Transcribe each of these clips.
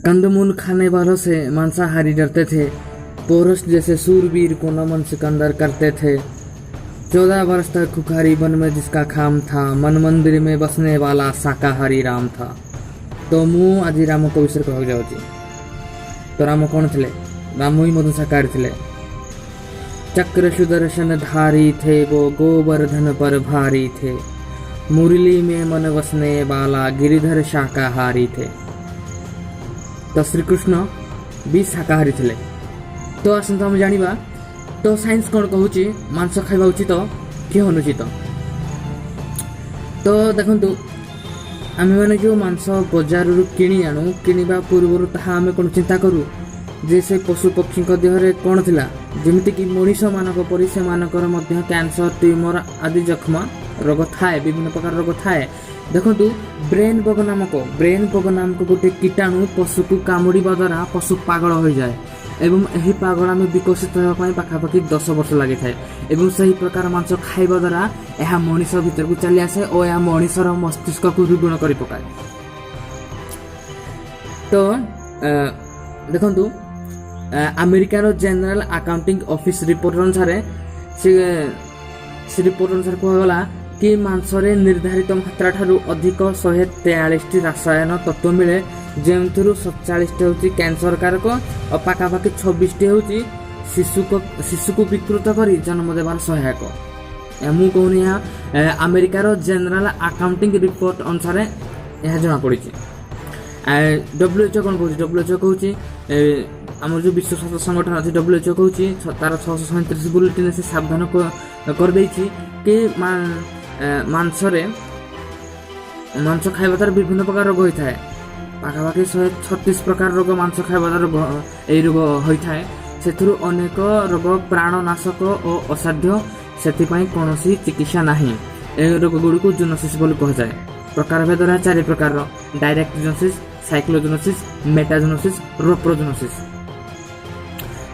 कंदमूल खाने वालों से मांसाहारी डरते थे। पोरस जैसे सूरवीर को नमन सिकंदर करते थे। 14 वर्ष तक खुखारी वन में जिसका खाम था, मन मंदिर में बसने वाला शाकाहारी राम था। तो मु आज राम को विषय कहक जाऊँगी। तो राम कौन थे? राम ही मधु शाकाहारी थे। चक्र सुदर्शन धारी थे, वो गोवर्धन पर भारी थे। मुरली में मन बसने वाला गिरिधर शाकाहारी थे। तो श्रीकृष्ण भी शाकाहारी थे। तो आसत आम जाना तो साइंस कौन कहूँ मांस खावा उचित कि अनुचित। तो देखु आम मैंने जो मांस बजार किणी आणु किणवा पूर्व ताहा आम कौन चिंता करूँ जे से पशु पक्षी देहरे कौन थिला जमीक मनीष मानक परी से मानकर मध्य कैंसर ट्यूमर आदि जख्म रोग थाए, विभिन्न प्रकार रोग थाए। देखु ब्रेन बग नामक गोटे कीटाणु पशु को कामुड़ा द्वारा पशु पागल हो जाए एवं यही पागल में विकसित होगापी पाखापाखि 10 वर्ष लगी थाए एवं सही प्रकार मांस खाइबा द्वारा यह मनीष भीतर को चली आसे और यह मनीषर मस्तिष्क को दुर्गुण कर पकाए। तो देखु अमेरिकार जनरल अकाउंटिंग ऑफिस रिपोर्ट अनुसार से रिपोर्ट अनुसार कहगला कि मांसरे निर्धारित मात्रा ठारू अधिक 143 रसायन तत्व मिले जो 47 हूँ कैंसर कारक और पाखापाखि 26 हूँ शिशु को विकृत कर जन्म देवार सहायक। मुझे कहूनी अमेरिकार जनरल अकाउंटिंग रिपोर्ट अनुसार यह जना पड़ी। WHO कौन कहूँ? WHO कहूँ आम जो विश्व स्वास्थ्य संगठन अच्छे WHO कहूँ तार 637 बुलेटिन से सावधान कर कि मांस खाइबा द्वारा विभिन्न प्रकार रोग होता है। पाखापाखि 136 प्रकार रोग मांस खाइबा द्वारा यही रोग होता है। से अनेक रोग प्राणनाशक और असाध्य से कौन चिकित्सा नहीं। यह रोग गुड़ी को जूनोसिस कहुए। प्रकार भेद रहा 4 प्रकार: डायरेक्ट जूनोसिस, साइक्लोजूनोसिस, मेटाजूनोसिस, रोप्रोजूनोसिस।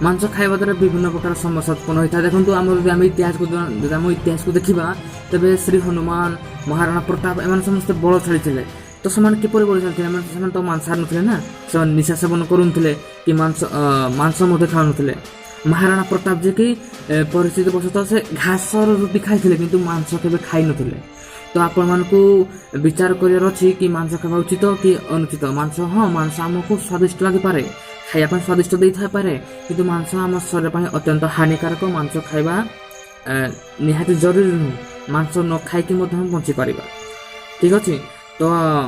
मांस खाइबा द्वारा विभिन्न प्रकार समस्या उत्पन्न होता है। देखो आम इतिहास को देखा तेरे श्री हनुमान, महाराणा प्रताप एम समस्त बलशाली थे। तो से किपर बलशाली थे? तो मांसाहार ना ना, से निशा सेवन करूले कि मांस खाऊले। महाराणा प्रताप जी की परिस्थिति बसतः से घास रुटी खाई किंतु मांस के खाई नथिले। तो आपण मानकु विचार करियर अछि कि मांस खावा उचित कि अनुचित। मांस मांस आमको स्वादिष्ट लगे पारे, खाइबा स्वादिष्ट दे था पारे किंतु मांस आम शरीर पर अत्यंत हानिकारक। मांस खाइबा निहाती जरूरी नुह। मांस न खाई बंची पारिबा। ठीक अछि। तो